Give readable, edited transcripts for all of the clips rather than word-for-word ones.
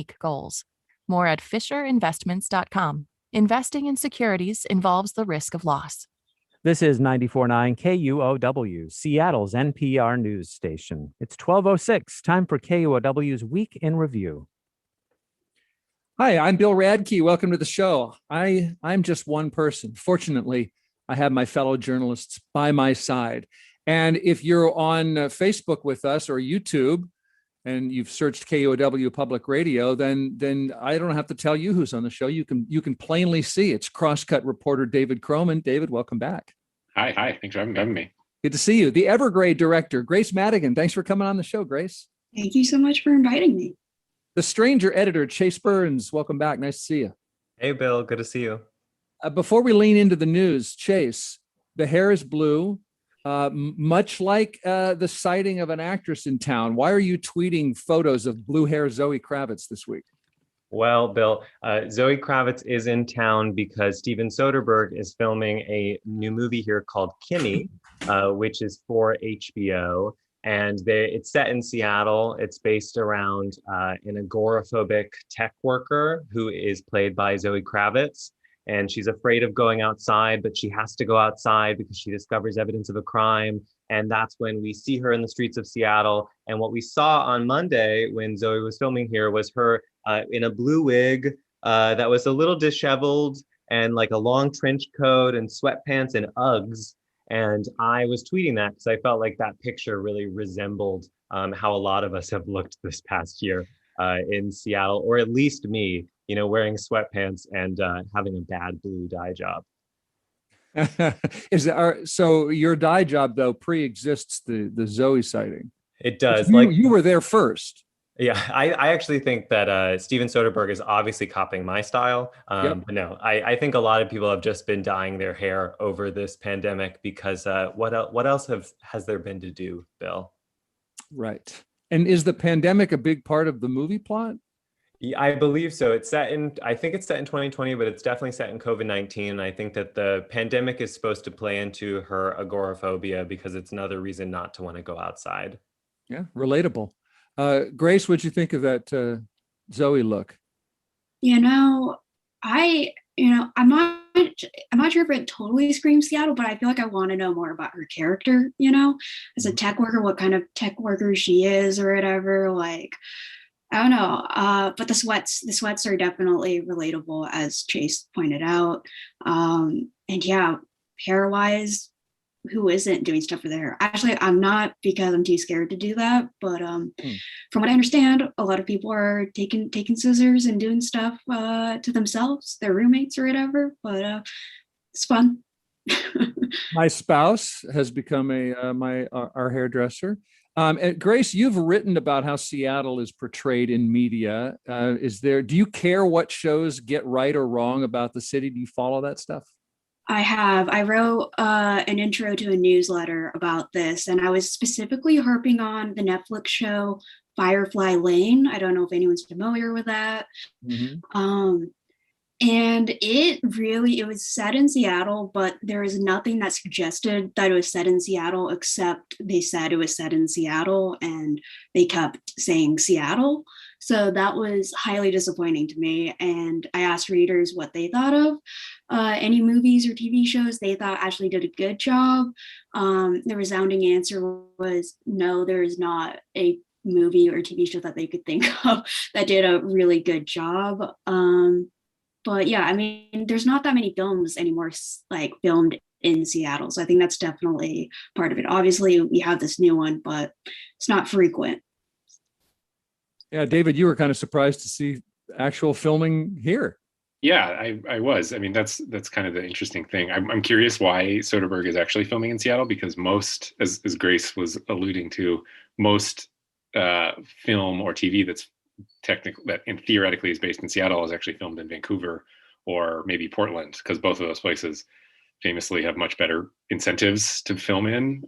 goals. More at FisherInvestments.com. Investing in securities involves the risk of loss. This is 94.9 KUOW, Seattle's NPR news station. It's 12:06, time for KUOW's Week in Review. Hi, I'm Bill Radke. Welcome to the show. I'm just one person. Fortunately, I have my fellow journalists by my side. And if you're on Facebook with us or YouTube and you've searched KUOW Public Radio, then I don't have to tell you who's on the show. You can plainly see it's Crosscut reporter David Kroman. David, welcome back. Hi. Thanks for having me. Good to see you. The Evergrey director, Grace Madigan. Thanks for coming on the show, Grace. Thank you so much for inviting me. The Stranger editor, Chase Burns. Welcome back. Nice to see you. Hey, Bill. Good to see you. Before we lean into the news, Chase, the hair is blue, much like the sighting of an actress in town. Why are you tweeting photos of blue hair Zoe Kravitz this week? Well, Bill, Zoe Kravitz is in town because Steven Soderbergh is filming a new movie here called Kimmy, which is for HBO. And it's set in Seattle. It's based around an agoraphobic tech worker who is played by Zoe Kravitz. And she's afraid of going outside, but she has to go outside because she discovers evidence of a crime. And that's when we see her in the streets of Seattle. And what we saw on Monday when Zoe was filming here was her in a blue wig that was a little disheveled and like a long trench coat and sweatpants and Uggs. And I was tweeting that because I felt like that picture really resembled how a lot of us have looked this past year in Seattle, or at least me, wearing sweatpants and having a bad blue dye job. So your dye job, though, pre-exists the Zoe sighting? It does. You were there first. Yeah, I actually think that Steven Soderbergh is obviously copying my style. Yep. But no, I think a lot of people have just been dyeing their hair over this pandemic because what else has there been to do, Bill? Right. And is the pandemic a big part of the movie plot? Yeah, I believe so. I think it's set in 2020, but it's definitely set in COVID-19. And I think that the pandemic is supposed to play into her agoraphobia because it's another reason not to want to go outside. Yeah, relatable. Grace, what'd you think of that Zoe look? I'm not sure if it totally screams Seattle, but I feel like I want to know more about her character, as a tech worker, what kind of tech worker she is or whatever. Like, I don't know. But the sweats are definitely relatable, as Chase pointed out. And yeah, hair wise, who isn't doing stuff with their hair? Actually, I'm not, because I'm too scared to do that. But from what I understand, a lot of people are taking scissors and doing stuff to themselves, their roommates or whatever. But it's fun. My spouse has become our hairdresser. And Grace, you've written about how Seattle is portrayed in media. Do you care what shows get right or wrong about the city? Do you follow that stuff? I have. I wrote an intro to a newsletter about this, and I was specifically harping on the Netflix show Firefly Lane. I don't know if anyone's familiar with that. Mm-hmm. And it was set in Seattle, but there is nothing that suggested that it was set in Seattle, except they said it was set in Seattle and they kept saying Seattle. So that was highly disappointing to me. And I asked readers what they thought of any movies or TV shows they thought actually did a good job. The resounding answer was no, there is not a movie or TV show that they could think of that did a really good job. But yeah, I mean, there's not that many films anymore like filmed in Seattle. So I think that's definitely part of it. Obviously, we have this new one, but it's not frequent. Yeah, David, you were kind of surprised to see actual filming here. Yeah, I was. I mean, that's kind of the interesting thing. I'm curious why Soderbergh is actually filming in Seattle, because most, as Grace was alluding to, most film or TV that's theoretically is based in Seattle is actually filmed in Vancouver or maybe Portland, because both of those places famously have much better incentives to film in.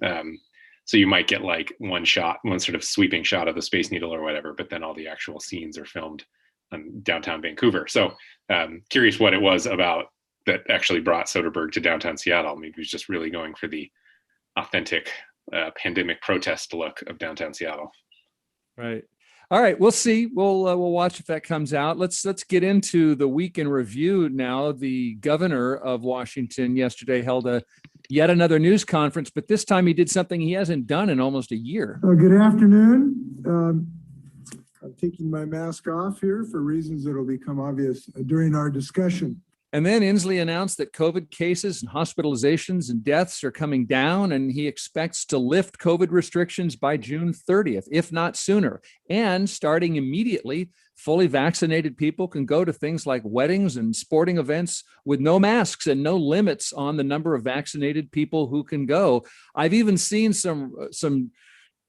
So you might get like one sort of sweeping shot of the Space Needle or whatever, but then all the actual scenes are filmed in downtown Vancouver. So curious what it was about that actually brought Soderbergh to downtown Seattle. Maybe he was just really going for the authentic pandemic protest look of downtown Seattle. Right. All right, we'll see. We'll watch if that comes out. Let's get into the week in review now. The governor of Washington yesterday held yet another news conference, but this time he did something he hasn't done in almost a year. Good afternoon. I'm taking my mask off here for reasons that will become obvious during our discussion. And then Inslee announced that COVID cases and hospitalizations and deaths are coming down, and he expects to lift COVID restrictions by June 30th, if not sooner. And starting immediately, fully vaccinated people can go to things like weddings and sporting events with no masks and no limits on the number of vaccinated people who can go. I've even seen some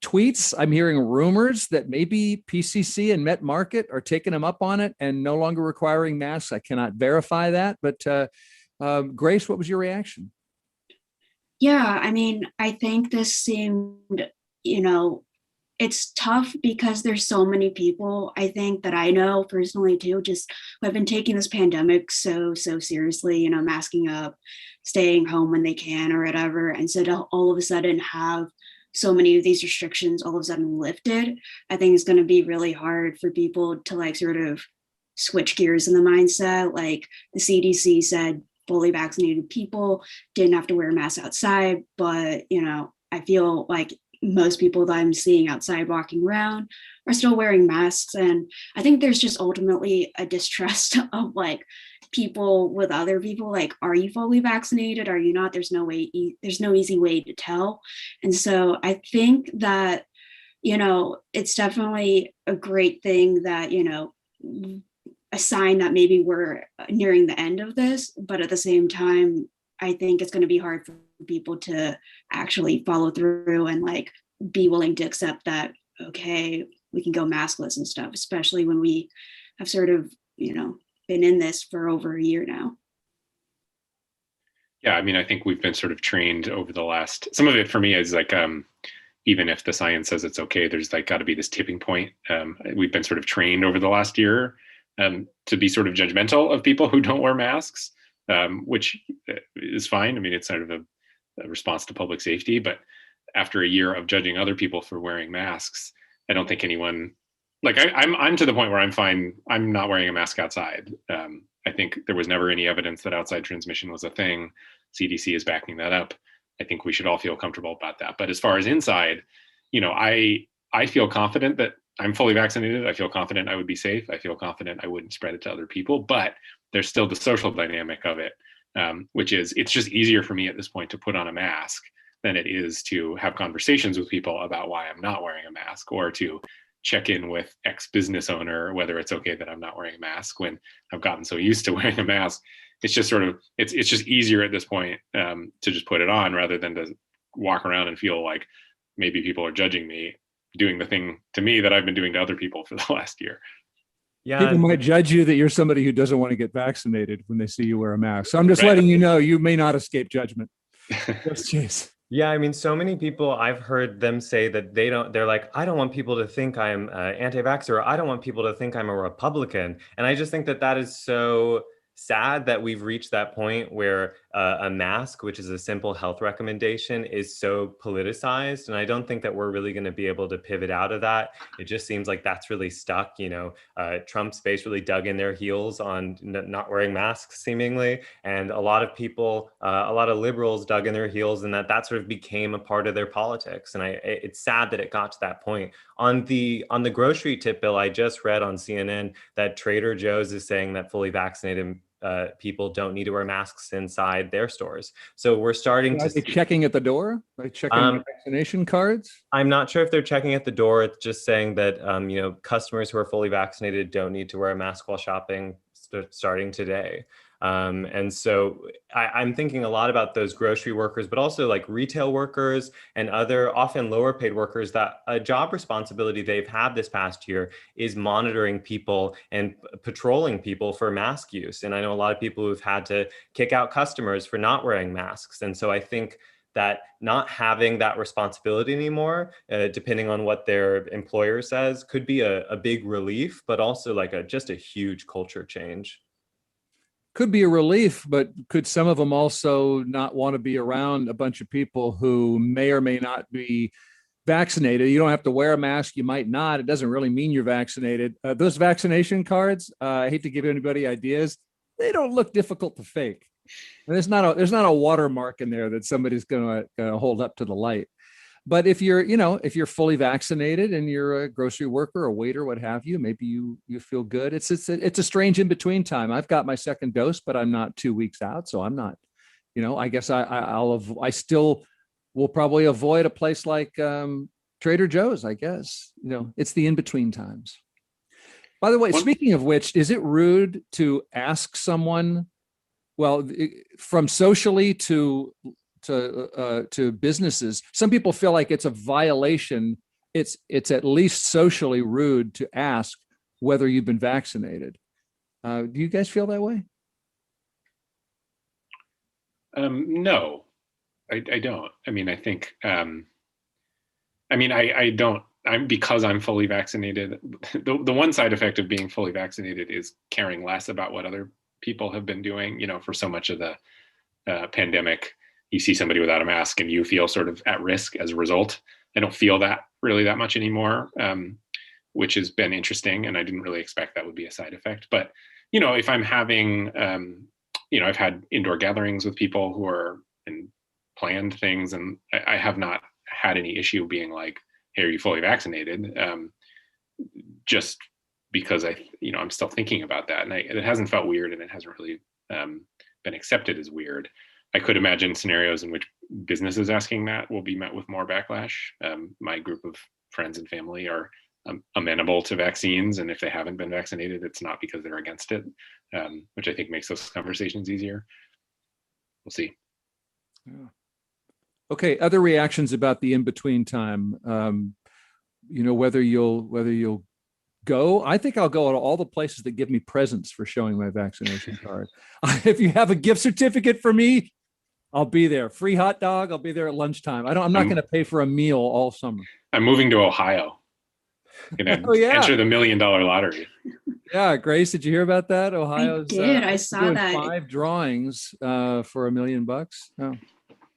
tweets. I'm hearing rumors that maybe PCC and Met Market are taking them up on it and no longer requiring masks. I cannot verify that, but Grace, what was your reaction? Yeah, I mean, I think this seemed, it's tough because there's so many people, I think, that I know personally too, just who have been taking this pandemic so seriously, masking up, staying home when they can or whatever. And so to all of a sudden have so many of these restrictions all of a sudden lifted, I think it's going to be really hard for people to sort of switch gears in the mindset. Like the CDC said, fully vaccinated people didn't have to wear masks outside, but I feel like most people that I'm seeing outside walking around are still wearing masks. And I think there's just ultimately a distrust of people with other people, are you fully vaccinated? Are you not? There's no easy way to tell. And so I think that, it's definitely a great thing that, a sign that maybe we're nearing the end of this, but at the same time, I think it's going to be hard for people to actually follow through and be willing to accept that, okay, we can go maskless and stuff, especially when we have sort of, been in this for over a year now. Yeah, I mean, I think we've been sort of trained over the last, some of it for me is even if the science says it's okay, there's got to be this tipping point. We've been sort of trained over the last year to be sort of judgmental of people who don't wear masks, which is fine. I mean, it's sort of a response to public safety, but after a year of judging other people for wearing masks, I don't think anyone, I'm to the point where I'm fine. I'm not wearing a mask outside. I think there was never any evidence that outside transmission was a thing. CDC is backing that up. I think we should all feel comfortable about that. But as far as inside, I feel confident that I'm fully vaccinated. I feel confident I would be safe. I feel confident I wouldn't spread it to other people. But there's still the social dynamic of it, which is it's just easier for me at this point to put on a mask than it is to have conversations with people about why I'm not wearing a mask, or to check in with X business owner whether it's okay that I'm not wearing a mask when I've gotten so used to wearing a mask. It's just sort of it's just easier at this point to just put it on rather than to walk around and feel like maybe people are judging me doing the thing to me that I've been doing to other people for the last year. Yeah, people might judge you that you're somebody who doesn't want to get vaccinated when they see you wear a mask. So I'm just letting you know you may not escape judgment. Yes, Chase. Yeah, I mean, so many people, I've heard them say that they're like, I don't want people to think I'm anti-vaxxer, or I don't want people to think I'm a Republican. And I just think that is so sad that we've reached that point where a mask, which is a simple health recommendation, is so politicized. And I don't think that we're really going to be able to pivot out of that. It just seems like that's really stuck. Trump's base really dug in their heels on not wearing masks, seemingly. And a lot of people, a lot of liberals dug in their heels, and that sort of became a part of their politics. And it's sad that it got to that point. On the grocery tip bill, I just read on CNN that Trader Joe's is saying that fully vaccinated people don't need to wear masks inside their stores. So we're starting to see checking at the door, like checking vaccination cards. I'm not sure if they're checking at the door. It's just saying that customers who are fully vaccinated don't need to wear a mask while shopping starting today. And so I'm thinking a lot about those grocery workers, but also like retail workers and other often lower paid workers, that a job responsibility they've had this past year is monitoring people and patrolling people for mask use. And I know a lot of people who've had to kick out customers for not wearing masks. And so I think that not having that responsibility anymore, depending on what their employer says, could be a big relief, but also like just a huge culture change. Could be a relief, but could some of them also not want to be around a bunch of people who may or may not be vaccinated. You don't have to wear a mask. You might not. It doesn't really mean you're vaccinated. Those vaccination cards, I hate to give anybody ideas. They don't look difficult to fake. And there's not a watermark in there that somebody's going to hold up to the light. But if you're fully vaccinated and you're a grocery worker, a waiter, what have you, maybe you feel good. It's a strange in between time. I've got my second dose, but I'm not 2 weeks out, so I'm not. I guess I still will probably avoid a place like Trader Joe's. I guess it's the in between times. By the way, speaking of which, is it rude to ask someone? Well, from socially to businesses, some people feel like it's a violation. It's at least socially rude to ask whether you've been vaccinated. Do you guys feel that way? No, I don't. I mean, I think. I don't. Because I'm fully vaccinated. The one side effect of being fully vaccinated is caring less about what other people have been doing. For so much of the pandemic, you see somebody without a mask and you feel sort of at risk as a result. I don't feel that really that much anymore, which has been interesting. And I didn't really expect that would be a side effect. But, if I'm having, I've had indoor gatherings with people who are in planned things, and I have not had any issue being like, hey, are you fully vaccinated? Just because I'm still thinking about that. And it hasn't felt weird, and it hasn't really been accepted as weird. I could imagine scenarios in which businesses asking that will be met with more backlash. My group of friends and family are amenable to vaccines, and if they haven't been vaccinated, it's not because they're against it, which I think makes those conversations easier. We'll see. Yeah. Okay, other reactions about the in-between time. Whether you'll go. I think I'll go to all the places that give me presents for showing my vaccination card. If you have a gift certificate for me, I'll be there. Free hot dog, I'll be there at lunchtime. I'm not going to pay for a meal all summer. I'm moving to Ohio. I'm going to enter the $1 million lottery. Yeah, Grace, did you hear about that? Ohio's I did. I saw that. 5 drawings for $1 million. Oh.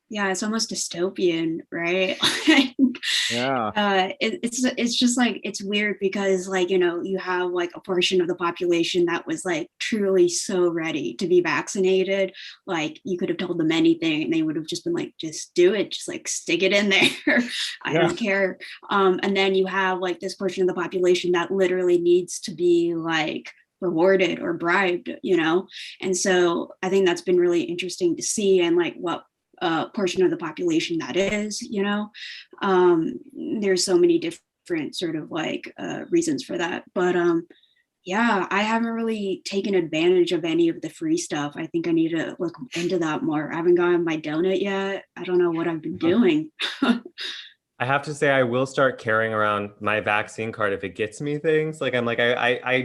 Yeah, it's almost dystopian, right? Yeah. It's just like, it's weird because you have like a portion of the population that was like truly so ready to be vaccinated. Like you could have told them anything and they would have just been like, just do it, just like stick it in there. I don't care. And then you have like this portion of the population that literally needs to be like rewarded or bribed, And so I think that's been really interesting to see, and like what portion of the population that is, there's so many different sort of like reasons for that. But yeah, I haven't really taken advantage of any of the free stuff. I think I need to look into that more. I haven't gotten my donut yet. I don't know what I've been doing. I have to say, I will start carrying around my vaccine card if it gets me things. Like I'm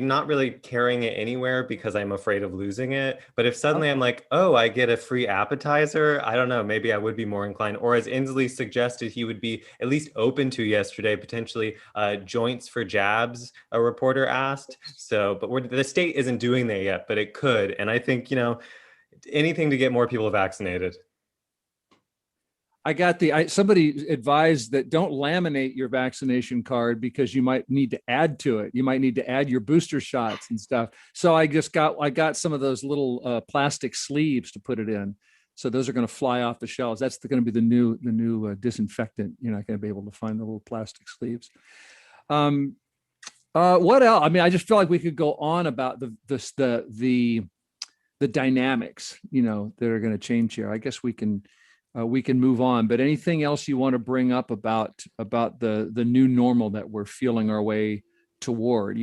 not really carrying it anywhere because I'm afraid of losing it. But if suddenly I'm like, oh, I get a free appetizer, I don't know, maybe I would be more inclined. Or as Inslee suggested, he would be at least open to yesterday, potentially joints for jabs, a reporter asked. So, but the state isn't doing that yet, but it could. And I think, anything to get more people vaccinated. Somebody advised that don't laminate your vaccination card because you might need to add to it. You might need to add your booster shots and stuff. So I got some of those little plastic sleeves to put it in. So those are going to fly off the shelves. That's going to be the new disinfectant. You're not going to be able to find the little plastic sleeves. What else? I mean, I just feel like we could go on about the dynamics, that are going to change here. I guess we can move on, but anything else you want to bring up about the new normal that we're feeling our way toward?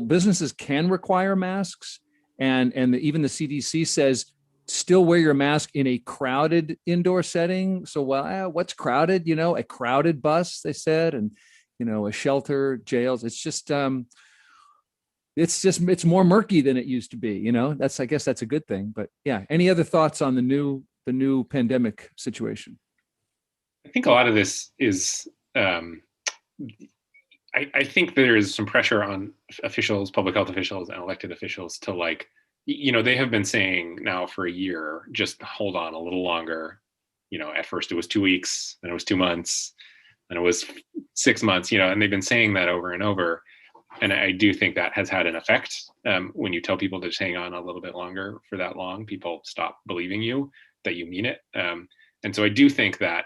Businesses can require masks, and even the CDC says still wear your mask in a crowded indoor setting. So, what's crowded? A crowded bus, they said, and a shelter, jails. It's more murky than it used to be. I guess that's a good thing. But yeah, any other thoughts on the new pandemic situation? I think a lot of this is, I think there is some pressure on officials, public health officials and elected officials to they have been saying now for a year, just hold on a little longer. at first it was 2 weeks, then it was 2 months, then it was 6 months, and they've been saying that over and over. And I do think that has had an effect. When you tell people to just hang on a little bit longer for that long, people stop believing you that you mean it. And so I do think that,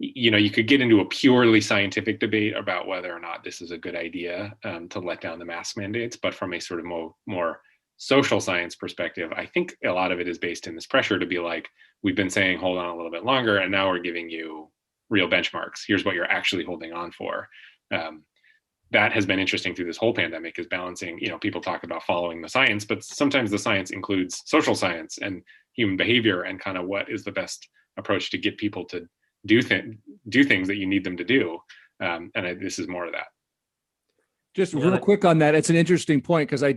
you could get into a purely scientific debate about whether or not this is a good idea to let down the mask mandates. But from a sort of more social science perspective, I think a lot of it is based in this pressure to be like, we've been saying, hold on a little bit longer, and now we're giving you real benchmarks. Here's what you're actually holding on for. That has been interesting through this whole pandemic, is balancing, people talk about following the science, but sometimes the science includes social science and human behavior and kind of what is the best approach to get people to do things that you need them to do. This is more of that. Just real quick on that, it's an interesting point, because I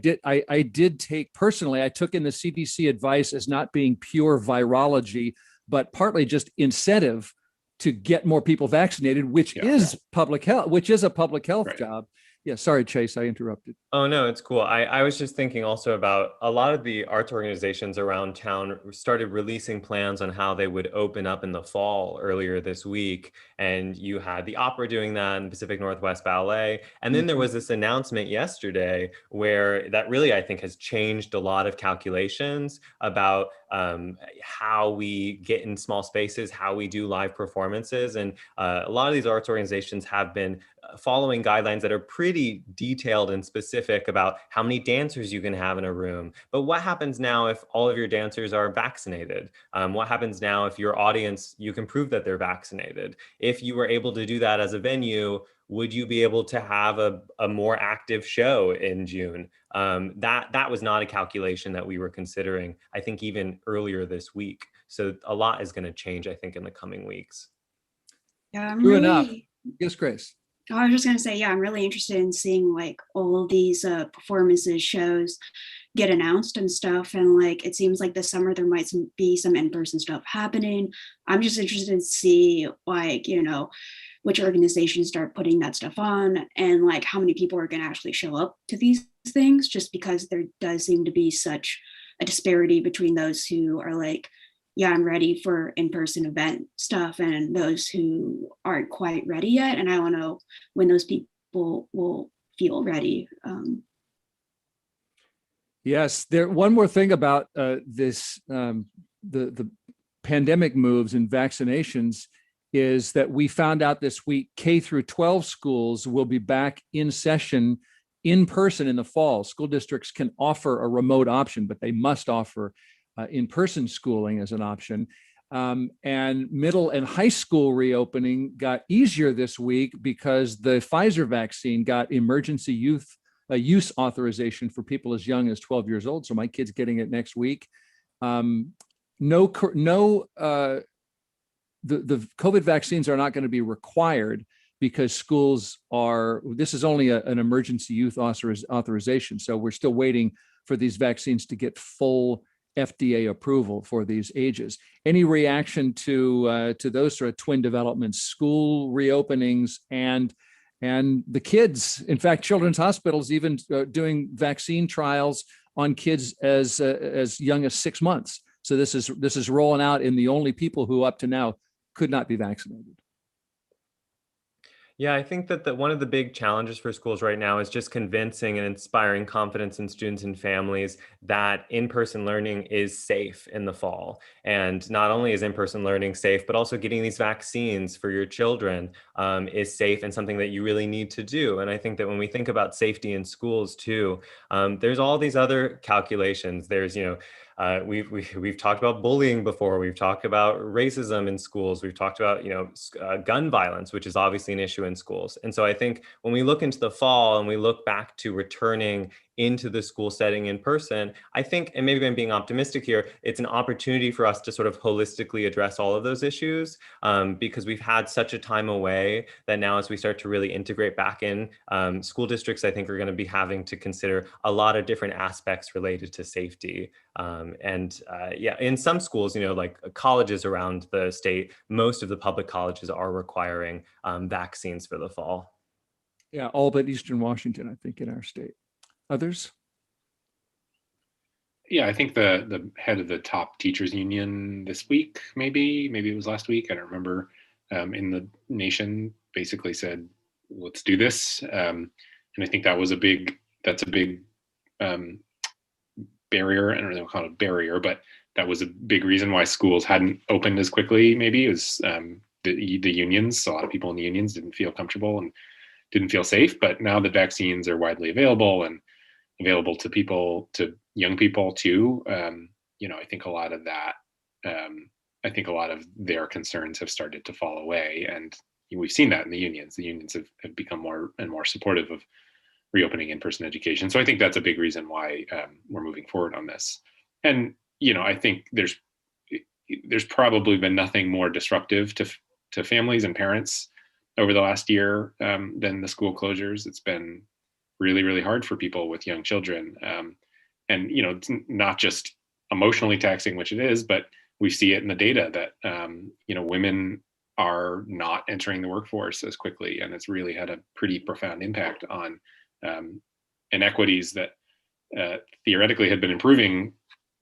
did take personally, I took in the CDC advice as not being pure virology, but partly just incentive to get more people vaccinated, which is public health, which is a public health job. Yeah, sorry, Chase, I interrupted. Oh, no, it's cool. I was just thinking also about a lot of the arts organizations around town started releasing plans on how they would open up in the fall earlier this week. And you had the opera doing that, and the Pacific Northwest Ballet. And then there was this announcement yesterday where that really, I think, has changed a lot of calculations about how we get in small spaces, how we do live performances. And a lot of these arts organizations have been following guidelines that are pretty detailed and specific about how many dancers you can have in a room. But what happens now if all of your dancers are vaccinated? What happens now if your audience, you can prove that they're vaccinated? If you were able to do that as a venue, would you be able to have a more active show in June? That was not a calculation that we were considering, I think, even earlier this week. So a lot is going to change, I think, in the coming weeks. Yeah, True enough. Yes, Grace. I was just going to say, I'm really interested in seeing like all of these performances, shows get announced and stuff. And like, it seems like this summer there might be some in-person stuff happening. I'm just interested to see like, which organizations start putting that stuff on, and like how many people are going to actually show up to these things, just because there does seem to be such a disparity between those who are like, I'm ready for in-person event stuff, and those who aren't quite ready yet. And I don't know when those people will feel ready. Yes, one more thing about this, the pandemic moves and vaccinations, is that we found out this week K through 12 schools will be back in session in person in the fall. School districts can offer a remote option, but they must offer in-person schooling as an option. And middle and high school reopening got easier this week because the Pfizer vaccine got emergency use authorization for people as young as 12 years old. So my kid's getting it next week. The COVID vaccines are not going to be required because schools this is only an emergency use authorization. So we're still waiting for these vaccines to get full FDA approval for these ages. Any reaction to those sort of twin developments, school reopenings and the kids? In fact, Children's Hospital's even doing vaccine trials on kids as young as 6 months. So this is rolling out in the only people who up to now could not be vaccinated. Yeah, I think that one of the big challenges for schools right now is just convincing and inspiring confidence in students and families that in-person learning is safe in the fall. And not only is in-person learning safe, but also getting these vaccines for your children is safe and something that you really need to do. And I think that when we think about safety in schools too, there's all these other calculations. There's, we've talked about bullying before. We've talked about racism in schools. We've talked about, gun violence, which is obviously an issue in schools. And so I think when we look into the fall and we look back to returning into the school setting in person, I think, and maybe I'm being optimistic here, it's an opportunity for us to sort of holistically address all of those issues because we've had such a time away that now as we start to really integrate back in, school districts, I think, are going to be having to consider a lot of different aspects related to safety. In some schools, like colleges around the state, most of the public colleges are requiring vaccines for the fall. Yeah, all but Eastern Washington, I think, in our state. Others? Yeah, I think the head of the top teachers union this week, maybe it was last week, I don't remember, in the nation basically said, let's do this. And I think that's a big barrier. I don't know if call it a barrier, but that was a big reason why schools hadn't opened as quickly. Maybe it was the unions. A lot of people in the unions didn't feel comfortable and didn't feel safe. But now that vaccines are widely available and available to young people too, I think a lot of that, I think a lot of their concerns have started to fall away, and we've seen that in the unions. The unions have become more and more supportive of reopening in-person education. So I think that's a big reason why we're moving forward on this. And I think there's probably been nothing more disruptive to families and parents over the last year than the school closures. It's been really, really hard for people with young children. And it's not just emotionally taxing, which it is, but we see it in the data that women are not entering the workforce as quickly, and it's really had a pretty profound impact on inequities that theoretically had been improving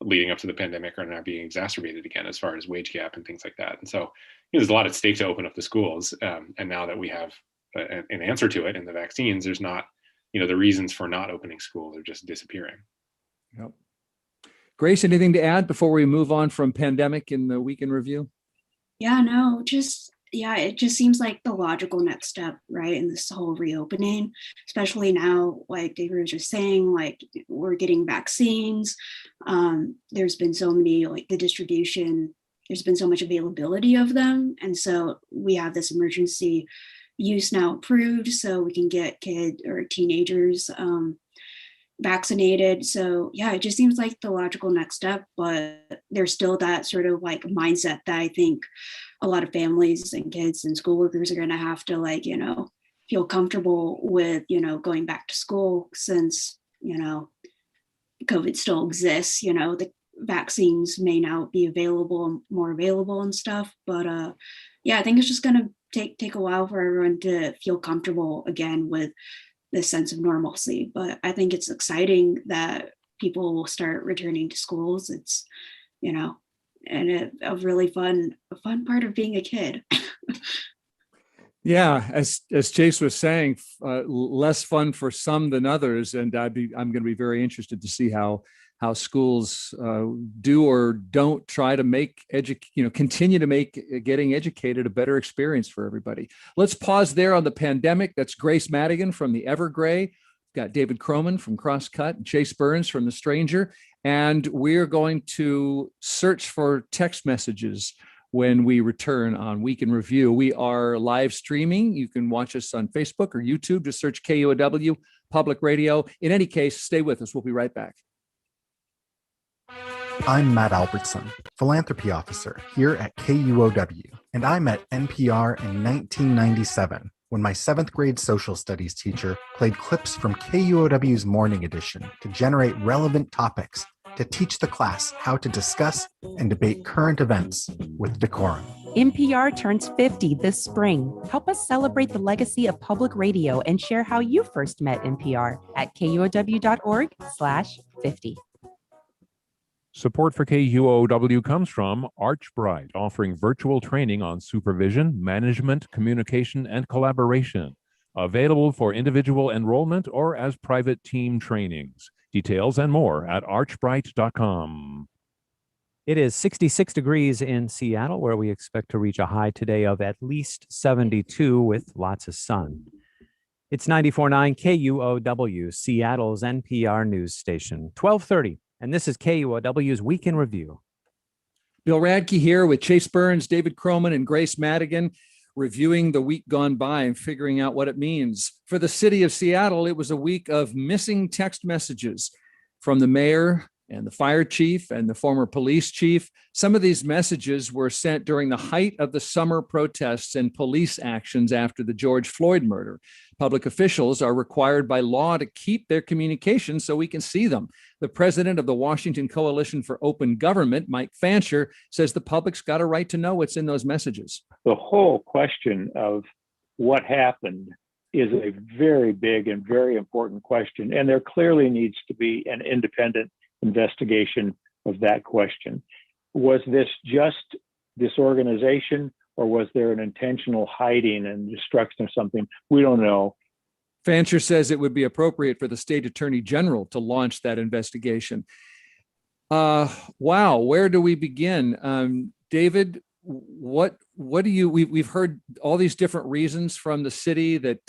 leading up to the pandemic are now being exacerbated again as far as wage gap and things like that. And so there's a lot at stake to open up the schools. And now that we have an answer to it in the vaccines, there's not, the reasons for not opening schools are just disappearing. Yep. Grace, anything to add before we move on from pandemic in the week in review? Yeah, no, it just seems like the logical next step, right, in this whole reopening, especially now, like David was just saying, like we're getting vaccines. There's been so many, like the distribution, there's been so much availability of them. And so we have this emergency use now approved, so we can get kids or teenagers vaccinated. So yeah, it just seems like the logical next step, but there's still that sort of like mindset that I think a lot of families and kids and school workers are going to have to feel comfortable with, going back to school since, COVID still exists, the vaccines may now be more available and stuff. But I think it's just going to take a while for everyone to feel comfortable again with this sense of normalcy. But I think it's exciting that people will start returning to schools. It's, and a really fun part of being a kid. Yeah, as Chase was saying, less fun for some than others, and I'm going to be very interested to see how schools do or don't try to make continue to make getting educated a better experience for everybody. Let's pause there on the pandemic. That's Grace Madigan from the Evergrey. We've got David Kroman from Crosscut and Chase Burns from The Stranger. And we're going to search for text messages when we return on Week in Review. We are live streaming. You can watch us on Facebook or YouTube. Just search KUOW Public Radio. In any case, stay with us. We'll be right back. I'm Matt Albertson, Philanthropy Officer here at KUOW, and I met NPR in 1997 when my 7th grade social studies teacher played clips from KUOW's Morning Edition to generate relevant topics to teach the class how to discuss and debate current events with decorum. NPR turns 50 this spring. Help us celebrate the legacy of public radio and share how you first met NPR at kuow.org/50. Support for KUOW comes from Archbright, offering virtual training on supervision, management, communication, and collaboration. Available for individual enrollment or as private team trainings. Details and more at archbright.com. It is 66 degrees in Seattle, where we expect to reach a high today of at least 72 with lots of sun. It's 94.9 KUOW, Seattle's NPR news station, 1230. And this is KUOW's Week in Review. Bill Radke here with Chase Burns, David Kroman, and Grace Madigan, reviewing the week gone by and figuring out what it means. For the city of Seattle, it was a week of missing text messages from the mayor and the fire chief and the former police chief. Some of these messages were sent during the height of the summer protests and police actions after the George Floyd murder. Public officials are required by law to keep their communications so we can see them. The president of the Washington Coalition for Open Government, Mike Fancher, says the public's got a right to know what's in those messages. The whole question of what happened is a very big and very important question. And there clearly needs to be an independent investigation of that question. Was this just disorganization, or was there an intentional hiding and destruction of something? We don't know. Fancher says it would be appropriate for the state attorney general to launch that investigation. Wow, where do we begin? David, what do you, we've heard all these different reasons from the city that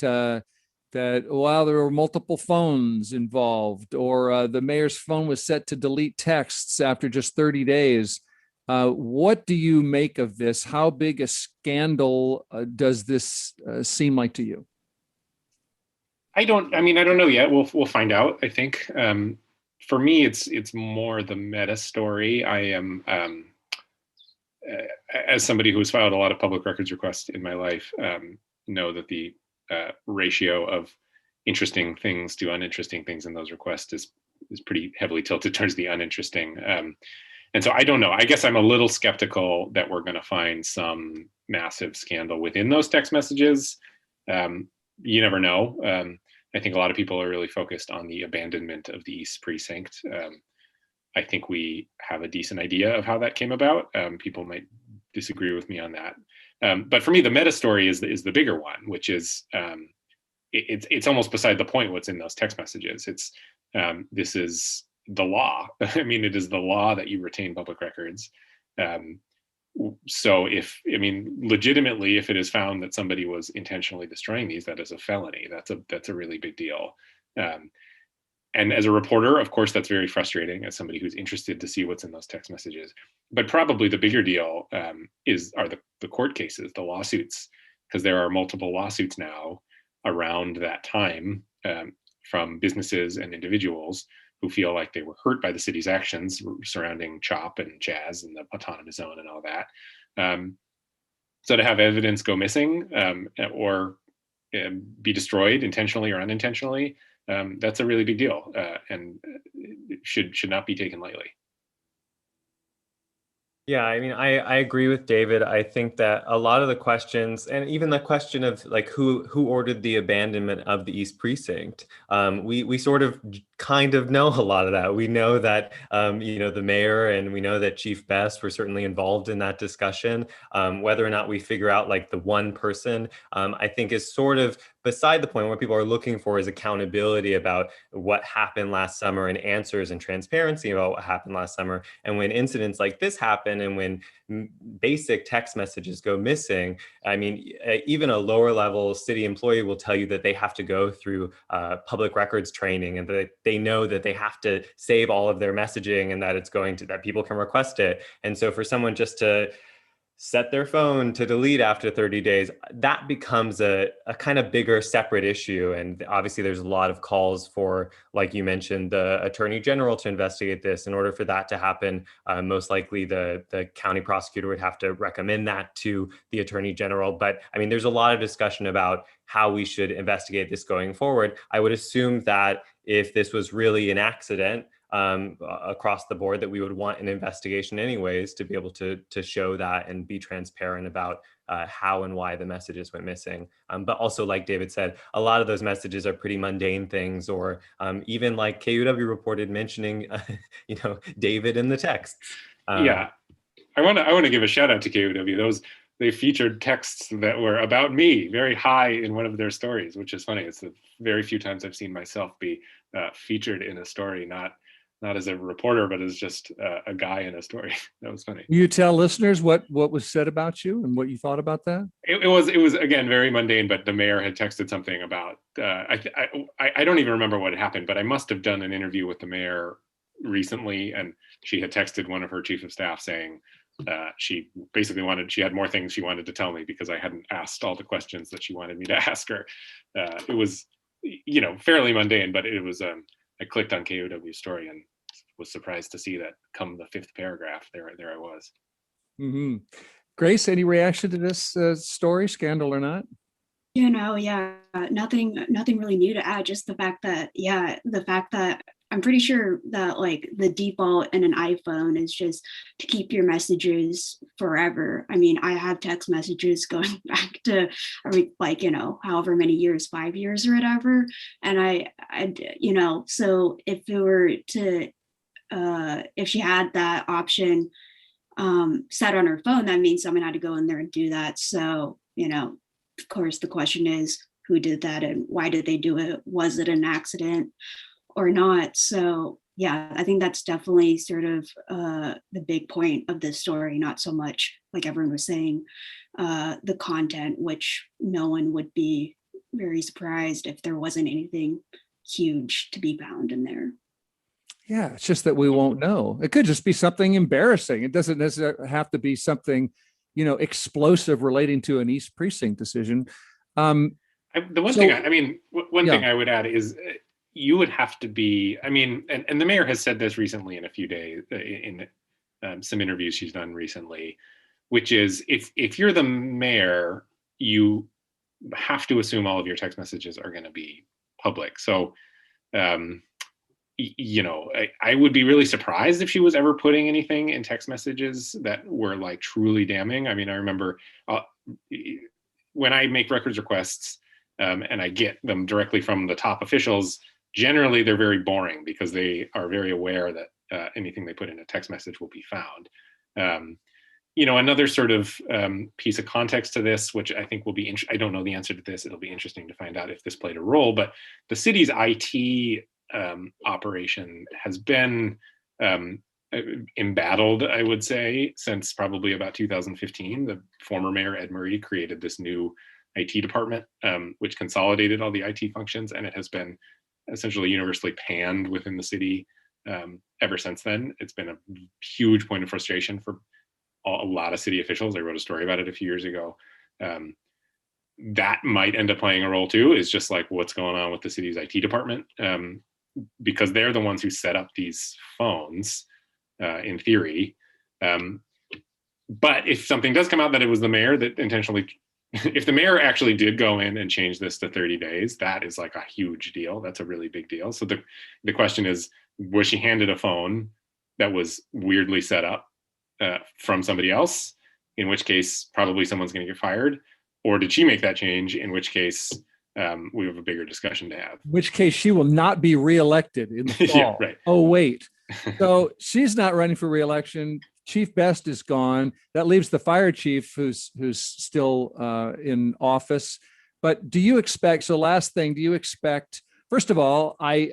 there were multiple phones involved, or the mayor's phone was set to delete texts after just 30 days. What do you make of this? How big a scandal does this seem like to you? I don't know yet. We'll find out, I think. For me, it's more the meta story. I am, as somebody who has filed a lot of public records requests in my life, know that the ratio of interesting things to uninteresting things in those requests is pretty heavily tilted towards the uninteresting. And so I don't know. I guess I'm a little skeptical that we're going to find some massive scandal within those text messages. You never know. I think a lot of people are really focused on the abandonment of the East Precinct. I think we have a decent idea of how that came about. People might disagree with me on that. But for me, the meta story is the bigger one, which is it's almost beside the point what's in those text messages. This is the law. I mean, it is the law that you retain public records. So legitimately, if it is found that somebody was intentionally destroying these, that is a felony. That's a really big deal. And as a reporter, of course, that's very frustrating as somebody who's interested to see what's in those text messages. But probably the bigger deal are the court cases, the lawsuits, because there are multiple lawsuits now around that time from businesses and individuals who feel like they were hurt by the city's actions surrounding CHOP and Jazz and the autonomous zone and all that. So to have evidence go missing or be destroyed intentionally or unintentionally, that's a really big deal, and it should not be taken lightly. Yeah, I mean, I agree with David. I think that a lot of the questions, and even the question of like who ordered the abandonment of the East Precinct, we sort of kind of know a lot of that. We know that the mayor, and we know that Chief Best were certainly involved in that discussion. Whether or not we figure out like the one person, I think is sort of beside the point. What people are looking for is accountability about what happened last summer and answers and transparency about what happened last summer. And when incidents like this happen, and when basic text messages go missing, I mean, even a lower level city employee will tell you that they have to go through public records training, and that they know that they have to save all of their messaging, and that people can request it. And so for someone just to set their phone to delete after 30 days, that becomes a kind of bigger separate issue. And obviously there's a lot of calls for, like you mentioned, the attorney general to investigate this. In order for that to happen, most likely the county prosecutor would have to recommend that to the attorney general. But I mean, there's a lot of discussion about how we should investigate this going forward. I would assume that if this was really an accident, across the board, that we would want an investigation anyways to be able to show that and be transparent about how and why the messages went missing. But also, like David said, a lot of those messages are pretty mundane things, or even like KUW reported mentioning, David in the text. Yeah, I want to give a shout out to KUW. They featured texts that were about me very high in one of their stories, which is funny. It's the very few times I've seen myself be featured in a story, not as a reporter, but as just a guy in a story. That was funny. You tell listeners what was said about you and what you thought about that? It was again very mundane, but the mayor had texted something about. I don't even remember what had happened, but I must have done an interview with the mayor recently, and she had texted one of her chief of staff saying she had more things she wanted to tell me because I hadn't asked all the questions that she wanted me to ask her. It was, fairly mundane, but it was. I clicked on KUW's story and was surprised to see that come the fifth paragraph, there I was. Mm-hmm. Grace, any reaction to this story, scandal or not? Yeah, nothing really new to add. Just the fact that I'm pretty sure that like the default in an iPhone is just to keep your messages forever. I mean, I have text messages going back to however many years, 5 years or whatever. And I so if it were to if she had that option set on her phone, that means someone had to go in there and do that. So, of course, the question is, who did that and why did they do it? Was it an accident or not? So, yeah, I think that's definitely sort of the big point of this story, not so much, like everyone was saying, the content, which no one would be very surprised if there wasn't anything huge to be found in there. Yeah, it's just that we won't know. It could just be something embarrassing. It doesn't necessarily have to be something, explosive relating to an East Precinct decision. One thing I would add is you would have to be, and the mayor has said this recently in a few days in some interviews she's done recently, which is if you're the mayor, you have to assume all of your text messages are going to be public. So, I would be really surprised if she was ever putting anything in text messages that were like truly damning. I remember when I make records requests and I get them directly from the top officials, generally they're very boring because they are very aware that anything they put in a text message will be found. Another sort of piece of context to this, which I think will be, I don't know the answer to this. It'll be interesting to find out if this played a role, but the city's IT operation has been embattled, I would say, since probably about 2015. The former mayor, Ed Murray, created this new IT department, which consolidated all the IT functions, and it has been essentially universally panned within the city ever since then. It's been a huge point of frustration for a lot of city officials. I wrote a story about it a few years ago. That might end up playing a role too, is just like what's going on with the city's IT department, because they're the ones who set up these phones in theory. But if something does come out that it was the mayor that intentionally, if the mayor actually did go in and change this to 30 days, that is like a huge deal. That's a really big deal. So the question is, was she handed a phone that was weirdly set up from somebody else, in which case probably someone's going to get fired? Or did she make that change, in which case we have a bigger discussion to have? In which case she will not be reelected in the fall. Yeah, right. Oh, wait. So she's not running for reelection. Chief Best is gone. That leaves the fire chief who's still in office. But do you expect, so last thing, do you expect, first of all, I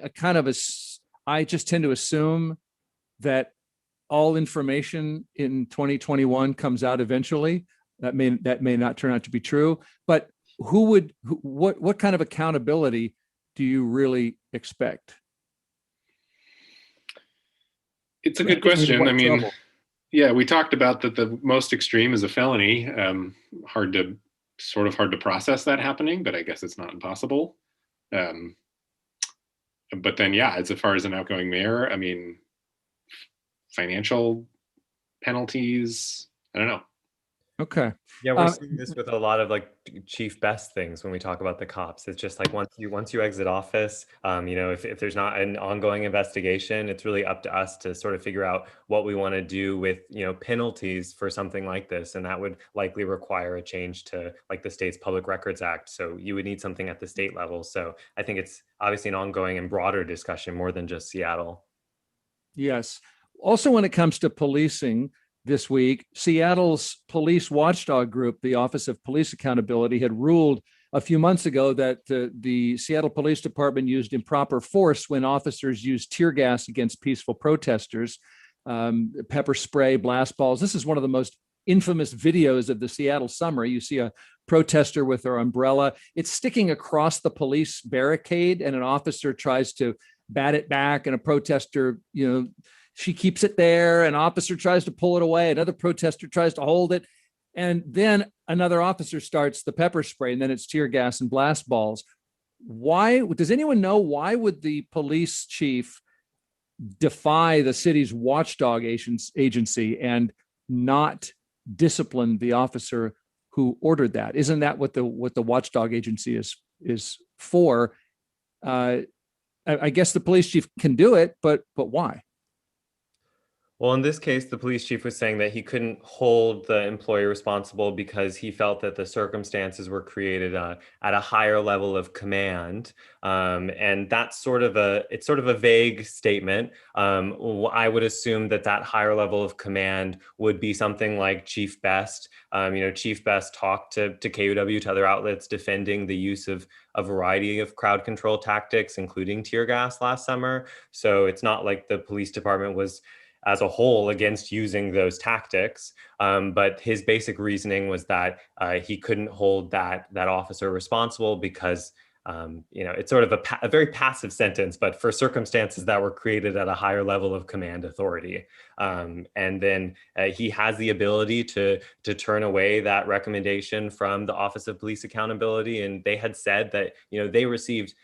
just tend to assume that all information in 2021 comes out eventually. That may not turn out to be true, but what kind of accountability do you really expect? It's a good question. Yeah, we talked about that the most extreme is a felony. Hard to process that happening, but I guess it's not impossible. But then, yeah, as far as an outgoing mayor, financial penalties, I don't know. Okay. Yeah, we're seeing this with a lot of like Chief Best things when we talk about the cops. It's just like once you exit office, if there's not an ongoing investigation, it's really up to us to sort of figure out what we want to do with, penalties for something like this. And that would likely require a change to like the state's Public Records Act. So you would need something at the state level. So I think it's obviously an ongoing and broader discussion more than just Seattle. Yes. Also, when it comes to policing, this week, Seattle's police watchdog group, the Office of Police Accountability, had ruled a few months ago that the Seattle Police Department used improper force when officers used tear gas against peaceful protesters, pepper spray, blast balls. This is one of the most infamous videos of the Seattle summer. You see a protester with her umbrella. It's sticking across the police barricade, and an officer tries to bat it back, and a protester, she keeps it there. An officer tries to pull it away. Another protester tries to hold it. And then another officer starts the pepper spray, and then it's tear gas and blast balls. Why, does anyone know why would the police chief defy the city's watchdog agency and not discipline the officer who ordered that? Isn't that what the watchdog agency is for? I guess the police chief can do it, but why? Well, in this case, the police chief was saying that he couldn't hold the employee responsible because he felt that the circumstances were created at a higher level of command, and that's sort of a vague statement. I would assume that higher level of command would be something like Chief Best. Chief Best talked to KUW, to other outlets, defending the use of a variety of crowd control tactics, including tear gas last summer. So it's not like the police department was as a whole against using those tactics. But his basic reasoning was that he couldn't hold that officer responsible because, it's sort of a very passive sentence, but for circumstances that were created at a higher level of command authority. And then he has the ability to turn away that recommendation from the Office of Police Accountability. And they had said that, they received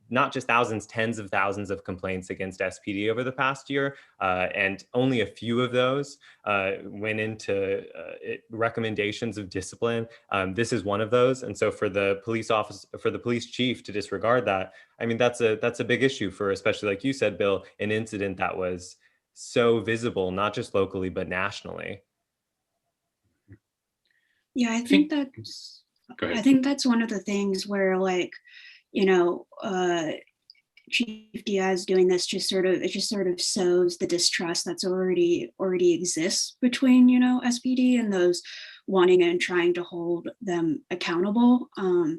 not just thousands, tens of thousands of complaints against SPD over the past year, and only a few of those went into recommendations of discipline. This is one of those, and so for the police chief to disregard that, I mean, that's a big issue for, especially like you said, Bill, an incident that was so visible, not just locally but nationally. Yeah, I think that's one of the things where, like, Chief Diaz doing this just sort of sows the distrust that's already exists between, SPD and those wanting and trying to hold them accountable. I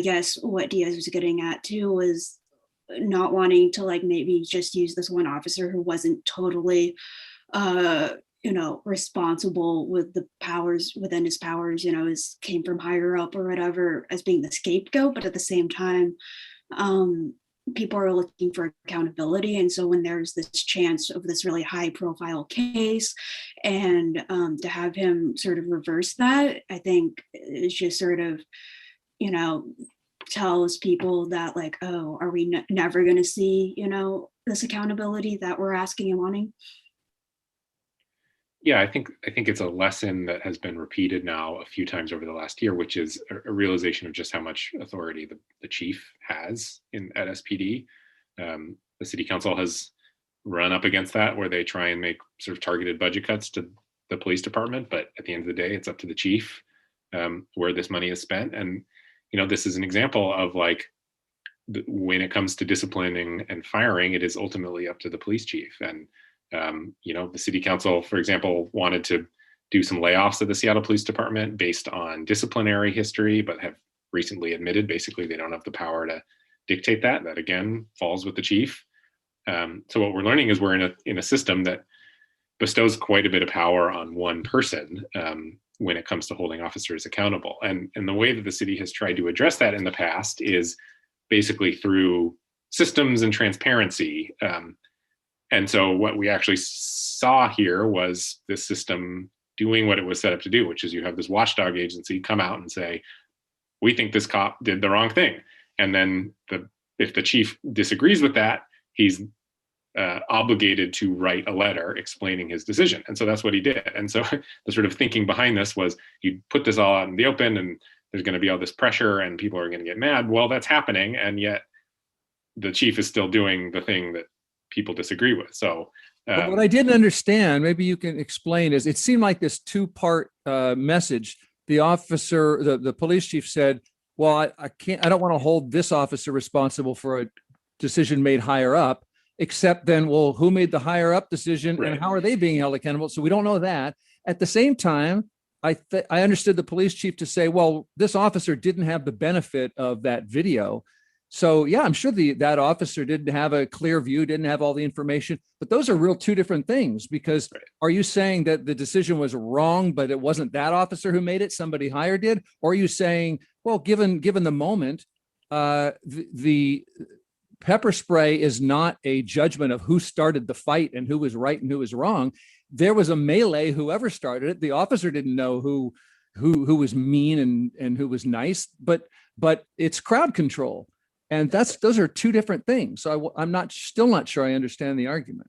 guess what Diaz was getting at too was not wanting to, like, maybe just use this one officer who wasn't totally responsible with the powers within his powers, came from higher up or whatever, as being the scapegoat. But at the same time, people are looking for accountability. And so when there's this chance of this really high profile case and to have him sort of reverse that, I think it's just sort of, tells people that, like, oh, are we never going to see, this accountability that we're asking and wanting? Yeah, I think it's a lesson that has been repeated now a few times over the last year, which is a realization of just how much authority the chief has at SPD. The city council has run up against that, where they try and make sort of targeted budget cuts to the police department, but at the end of the day, it's up to the chief where this money is spent. And this is an example of, like, when it comes to disciplining and firing, it is ultimately up to the police chief. And the city council, for example, wanted to do some layoffs at the Seattle Police Department based on disciplinary history, but have recently admitted basically they don't have the power to dictate that. That again falls with the chief. So what we're learning is we're in a system that bestows quite a bit of power on one person when it comes to holding officers accountable. And the way that the city has tried to address that in the past is basically through systems and transparency. And so what we actually saw here was this system doing what it was set up to do, which is you have this watchdog agency come out and say, we think this cop did the wrong thing. And then if the chief disagrees with that, he's obligated to write a letter explaining his decision. And so that's what he did. And so the sort of thinking behind this was, you put this all out in the open and there's going to be all this pressure and people are going to get mad. Well, that's happening. And yet the chief is still doing the thing that people disagree with. So but what I didn't understand, maybe you can explain, is it seemed like this two-part message. The officer, the police chief said, well, I don't want to hold this officer responsible for a decision made higher up, except then, well, who made the higher up decision, right, and how are they being held accountable? So we don't know that. At the same time, I understood the police chief to say, well, this officer didn't have the benefit of that video. So yeah, I'm sure that officer didn't have a clear view, didn't have all the information, but those are two different things, because are you saying that the decision was wrong, but it wasn't that officer who made it, somebody higher did? Or are you saying, well, given the moment, the pepper spray is not a judgment of who started the fight and who was right and who was wrong. There was a melee, whoever started it. The officer didn't know who was mean and who was nice, but it's crowd control. And those are two different things. So I'm still not sure I understand the argument.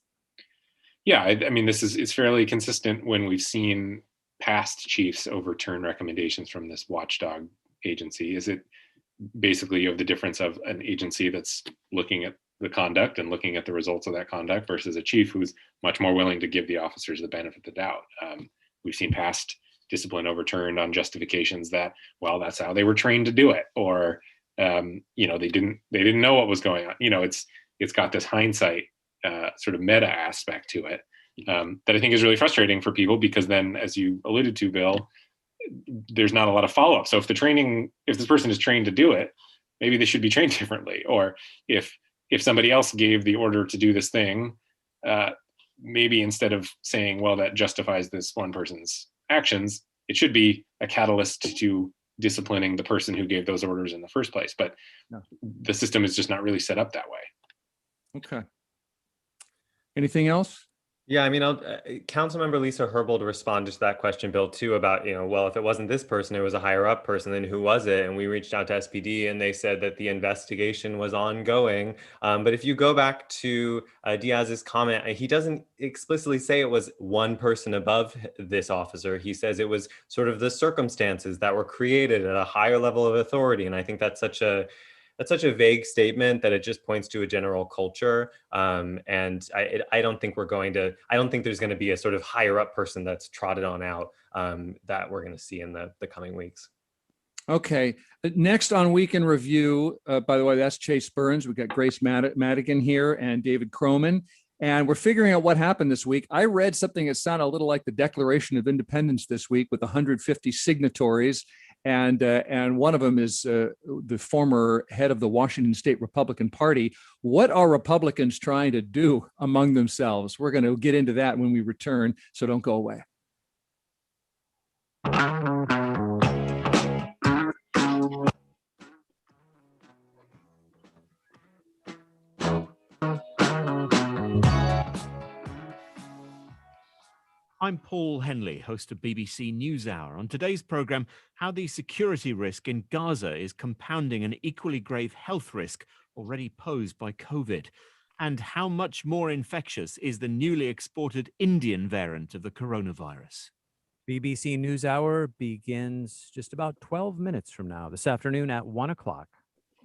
Yeah, I mean, it's fairly consistent when we've seen past chiefs overturn recommendations from this watchdog agency. Is it basically you have the difference of an agency that's looking at the conduct and looking at the results of that conduct versus a chief who's much more willing to give the officers the benefit of the doubt. We've seen past discipline overturned on justifications that, well, that's how they were trained to do it, or they didn't know what was going on. It's got this hindsight sort of meta aspect to it that I think is really frustrating for people, because then, as you alluded to, Bill, there's not a lot of follow-up. So if this person is trained to do it, maybe they should be trained differently. Or if somebody else gave the order to do this thing, maybe instead of saying, well, that justifies this one person's actions, it should be a catalyst to disciplining the person who gave those orders in the first place. But the system is just not really set up that way. Okay. Anything else? Yeah, I mean, Councilmember Lisa Herbold responded to that question, Bill, too, about, well, if it wasn't this person, it was a higher up person, then who was it? And we reached out to SPD and they said that the investigation was ongoing. But if you go back to Diaz's comment, he doesn't explicitly say it was one person above this officer. He says it was sort of the circumstances that were created at a higher level of authority. And I think that's such a vague statement that it just points to a general culture. And I don't think there's going to be a sort of higher up person that's trotted on out that we're going to see in the coming weeks. Okay. Next on Week in Review, by the way, that's Chase Burns. We've got Grace Madigan here and David Kroman. And we're figuring out what happened this week. I read something that sounded a little like the Declaration of Independence this week with 150 signatories. And one of them is the former head of the Washington State Republican Party. What are Republicans trying to do among themselves? We're going to get into that when we return, so don't go away. I'm Paul Henley, host of BBC NewsHour. On today's programme, how the security risk in Gaza is compounding an equally grave health risk already posed by COVID, and how much more infectious is the newly exported Indian variant of the coronavirus. BBC NewsHour begins just about 12 minutes from now, this afternoon at 1 o'clock.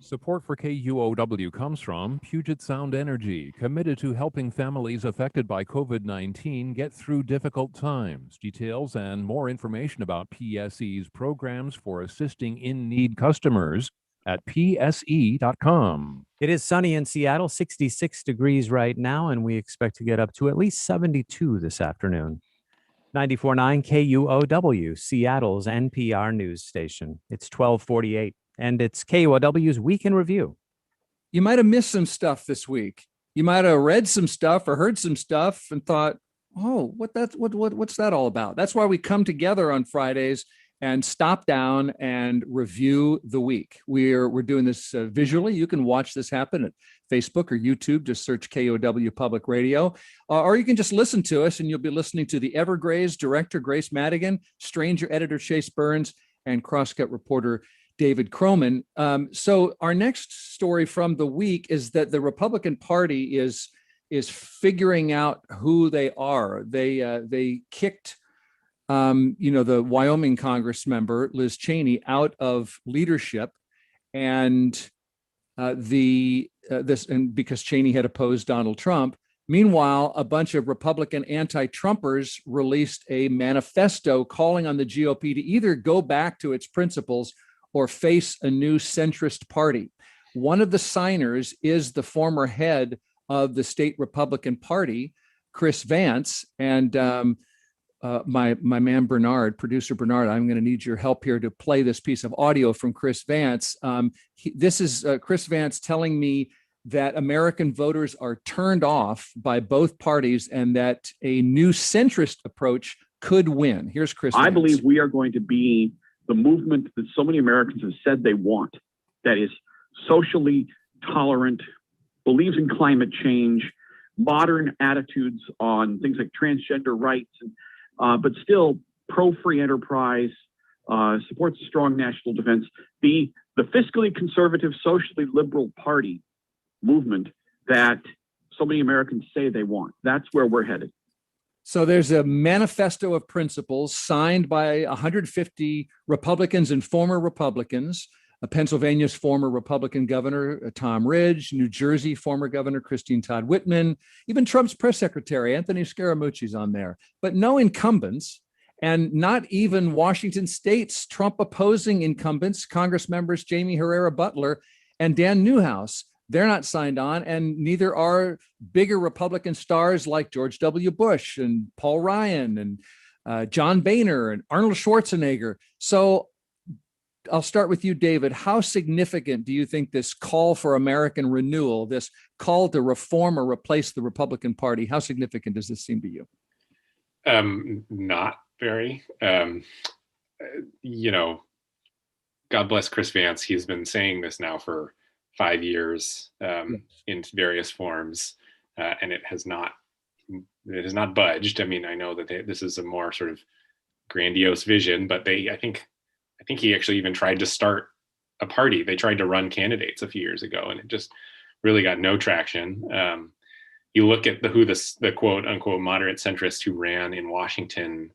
Support for KUOW comes from Puget Sound Energy, committed to helping families affected by COVID-19 get through difficult times. Details and more information about PSE's programs for assisting in-need customers at pse.com. It is sunny in Seattle, 66 degrees right now, and we expect to get up to at least 72 this afternoon. 94.9 KUOW, Seattle's NPR news station. It's 12:48. And it's KUOW's Week in Review. You might have missed some stuff this week. You might have read some stuff or heard some stuff and thought, oh, what's that all about? That's why we come together on Fridays and stop down and review the week. We're doing this visually. You can watch this happen at Facebook or YouTube. Just search KUOW Public Radio. Or you can just listen to us, and you'll be listening to the Evergrey's director, Grace Madigan, Stranger editor, Chase Burns, and Crosscut reporter, David Kroman. So our next story from the week is that the Republican Party is figuring out who they are. They kicked, the Wyoming Congress member Liz Cheney out of leadership, and because Cheney had opposed Donald Trump. Meanwhile, a bunch of Republican anti-Trumpers released a manifesto calling on the GOP to either go back to its principles or face a new centrist party. One of the signers is the former head of the state Republican Party, Chris Vance. And my man Bernard, producer Bernard, I'm going to need your help here to play this piece of audio from Chris Vance. This is Chris Vance telling me that American voters are turned off by both parties and that a new centrist approach could win. Here's Chris Vance. I believe we are going to be the movement that so many Americans have said they want, that is socially tolerant, believes in climate change, modern attitudes on things like transgender rights, but still pro-free enterprise, supports a strong national defense, the fiscally conservative, socially liberal party movement that so many Americans say they want. That's where we're headed. So there's a manifesto of principles signed by 150 Republicans and former Republicans. Pennsylvania's former Republican governor, Tom Ridge, New Jersey former governor Christine Todd Whitman, even Trump's press secretary, Anthony Scaramucci's on there, but no incumbents, and not even Washington State's Trump opposing incumbents, Congress members Jamie Herrera Butler and Dan Newhouse. They're not signed on, and neither are bigger Republican stars like George W. Bush and Paul Ryan and John Boehner and Arnold Schwarzenegger. So I'll start with you, David. How significant do you think this call for American renewal, this call to reform or replace the Republican Party, how significant does this seem to you? Not very. You know, God bless Chris Vance. He's been saying this now for 5 years in various forms, and it has not budged. I mean, I know that this is a more sort of grandiose vision, but I think he actually even tried to start a party. They tried to run candidates a few years ago, and it just really got no traction. You look at the quote unquote moderate centrist who ran in Washington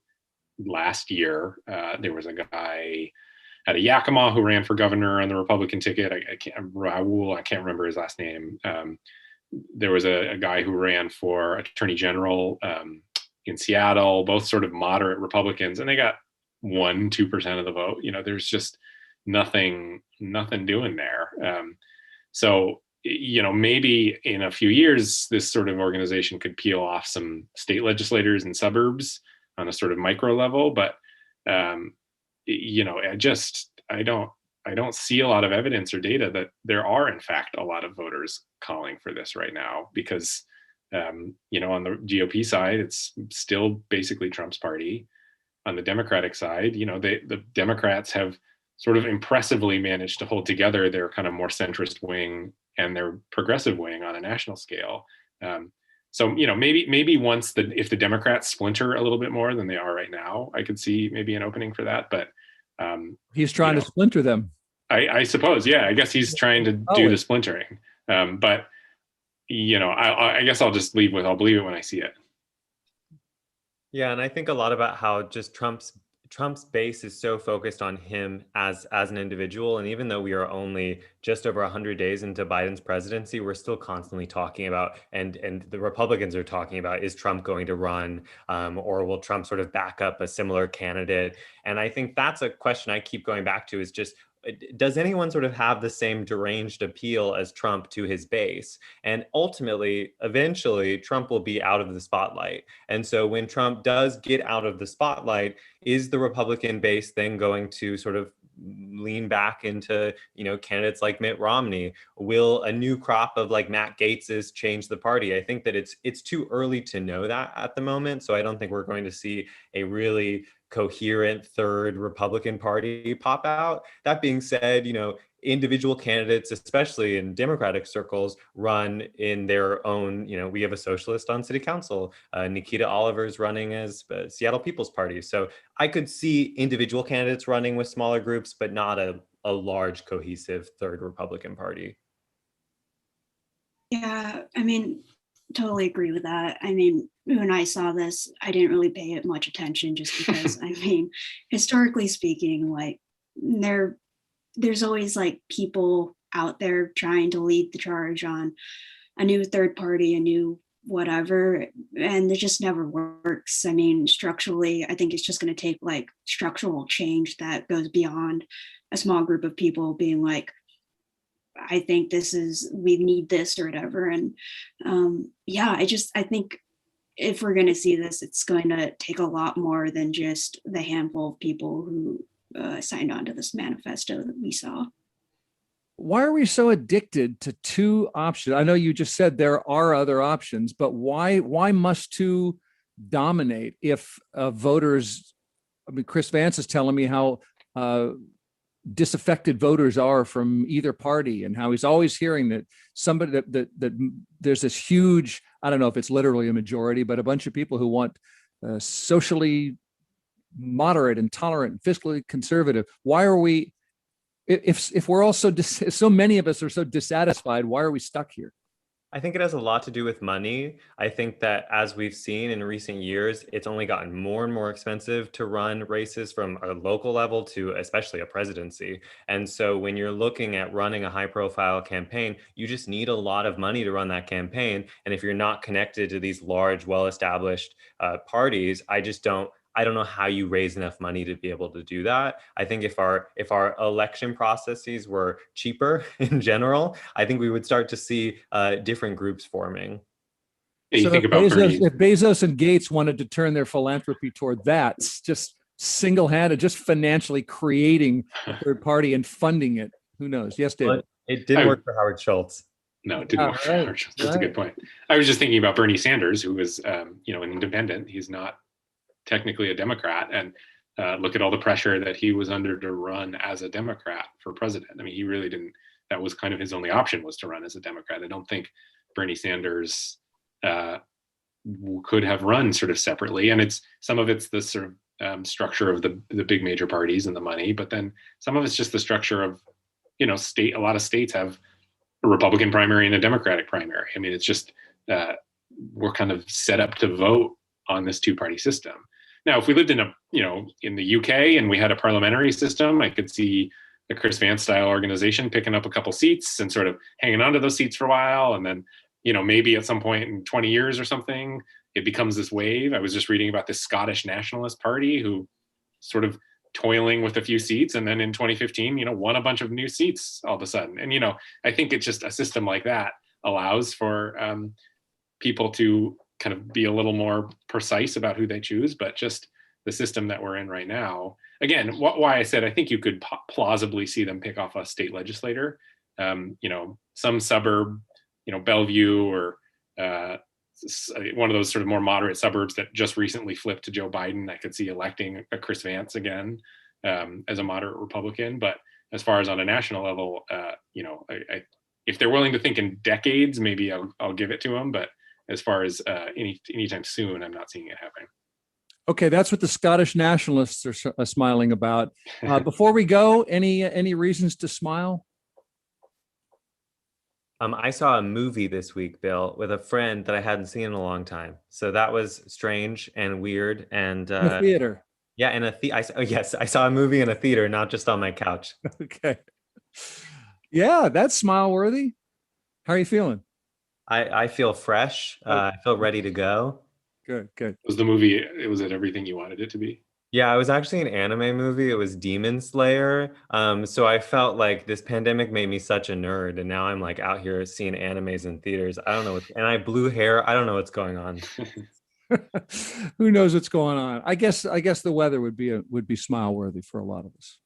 last year. There was a guy out of Yakima who ran for governor on the Republican ticket. I can't remember his last name. There was a guy who ran for attorney general in Seattle, both sort of moderate Republicans, and they got 1-2% of the vote. You know, there's just nothing doing there. So, you know, maybe in a few years, this sort of organization could peel off some state legislators in suburbs on a sort of micro level, but you know, I don't see a lot of evidence or data that there are in fact a lot of voters calling for this right now, because you know, on the GOP side, it's still basically Trump's party. On the Democratic side, you know, the Democrats have sort of impressively managed to hold together their kind of more centrist wing and their progressive wing on a national scale. So, you know, maybe if the Democrats splinter a little bit more than they are right now, I could see maybe an opening for that. But he's trying to splinter them. I suppose, yeah. I guess he's trying to do the splintering. But you know, I guess I'll believe it when I see it. Yeah, and I think a lot about how just Trump's base is so focused on him as an individual. And even though we are only just over 100 days into Biden's presidency, we're still constantly talking about, and the Republicans are talking about, is Trump going to run, or will Trump sort of back up a similar candidate? And I think that's a question I keep going back to, is just, does anyone sort of have the same deranged appeal as Trump to his base? And ultimately, eventually, Trump will be out of the spotlight. And so when Trump does get out of the spotlight, is the Republican base then going to sort of lean back into, you know, candidates like Mitt Romney? Will a new crop of like Matt Gaetz's change the party? I think that it's too early to know that at the moment. So I don't think we're going to see a really coherent third Republican Party pop out. That being said, you know, individual candidates, especially in Democratic circles, run in their own, you know, we have a socialist on city council. Nikita Oliver's running as Seattle People's Party. So I could see individual candidates running with smaller groups, but not a large cohesive third Republican Party. Yeah, I mean, totally agree with that. I mean, when I saw this, I didn't really pay it much attention, just because, I mean, historically speaking, like there's always like people out there trying to lead the charge on a new third party, a new whatever, and it just never works. I mean, structurally, I think it's just going to take like structural change that goes beyond a small group of people being like, I think we need this or whatever. And yeah, I think if we're going to see this, it's going to take a lot more than just the handful of people who signed on to this manifesto that we saw. Why are we so addicted to two options? I know you just said there are other options, but why must two dominate if voters? I mean, Chris Vance is telling me how disaffected voters are from either party, and how he's always hearing that somebody that there's this huge, I don't know if it's literally a majority, but a bunch of people who want socially moderate and tolerant and fiscally conservative. Why are we, if we're all so many of us are so dissatisfied, why are we stuck here? I think it has a lot to do with money. I think that as we've seen in recent years, it's only gotten more and more expensive to run races from a local level to especially a presidency. And so when you're looking at running a high profile campaign, you just need a lot of money to run that campaign. And if you're not connected to these large, well-established parties, I don't know how you raise enough money to be able to do that. I think if our election processes were cheaper in general, I think we would start to see different groups forming. So if Bezos and Gates wanted to turn their philanthropy toward that, just single-handed, just financially creating a third party and funding it, who knows? Yes, David. Well, it didn't work for Howard Schultz. No, it didn't work for Howard Schultz. That's a good point. I was just thinking about Bernie Sanders, who was, an independent. He's not technically a Democrat, and look at all the pressure that he was under to run as a Democrat for president. I mean, he really didn't, that was kind of his only option, was to run as a Democrat. I don't think Bernie Sanders could have run sort of separately. And some of it's the sort of structure of the big major parties and the money, but then some of it's just the structure of, a lot of states have a Republican primary and a Democratic primary. I mean, it's just, we're kind of set up to vote on this two-party system. Now, if we lived in in the UK and we had a parliamentary system, I could see the Chris Vance style organization picking up a couple seats and sort of hanging on to those seats for a while. And then, maybe at some point in 20 years or something, it becomes this wave. I was just reading about this Scottish Nationalist Party who sort of toiling with a few seats. And then in 2015, won a bunch of new seats all of a sudden. And, I think it's just a system like that allows for people to kind of be a little more precise about who they choose, but just the system that we're in right now. Again, why I said I think you could plausibly see them pick off a state legislator, some suburb, Bellevue or one of those sort of more moderate suburbs that just recently flipped to Joe Biden. I could see electing a Chris Vance again as a moderate Republican. But as far as on a national level, if they're willing to think in decades, maybe I'll give it to them. But as far as anytime soon, I'm not seeing it happening. Okay, that's what the Scottish nationalists are smiling about. Before we go, any reasons to smile? I saw a movie this week, Bill, with a friend that I hadn't seen in a long time. So that was strange and weird. And in the theater. Yeah, yes, I saw a movie in a theater, not just on my couch. Okay. Yeah, that's smile worthy. How are you feeling? I feel fresh. I feel ready to go. Good. Was the movie, was it everything you wanted it to be? Yeah, it was actually an anime movie. It was Demon Slayer. So I felt like this pandemic made me such a nerd. And now I'm like out here seeing animes in theaters. I don't know. And I have blue hair. I don't know what's going on. Who knows what's going on? I guess the weather would be smile worthy for a lot of us.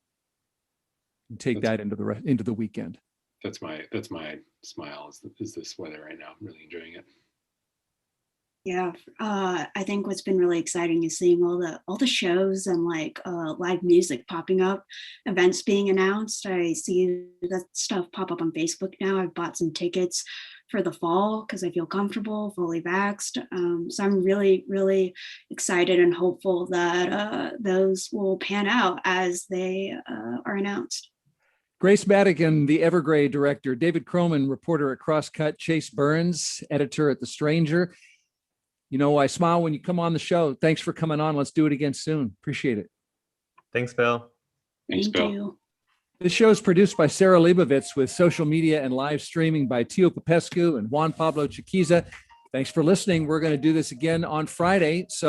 Take that into the weekend. That's my smile is this weather right now. I'm really enjoying it. Yeah, I think what's been really exciting is seeing all the shows and live music popping up, events being announced. I see that stuff pop up on Facebook now. I've bought some tickets for the fall because I feel comfortable, fully vaxxed. So I'm really, really excited and hopeful that those will pan out as they are announced. Grace Madigan, the Evergrey director, David Kroman, reporter at Crosscut, Chase Burns, editor at The Stranger. I smile when you come on the show. Thanks for coming on. Let's do it again soon. Appreciate it. Thanks, Bill. Thanks, Bill. You. This show is produced by Sarah Leibovitz with social media and live streaming by Tio Popescu and Juan Pablo Chiquiza. Thanks for listening. We're going to do this again on Friday. So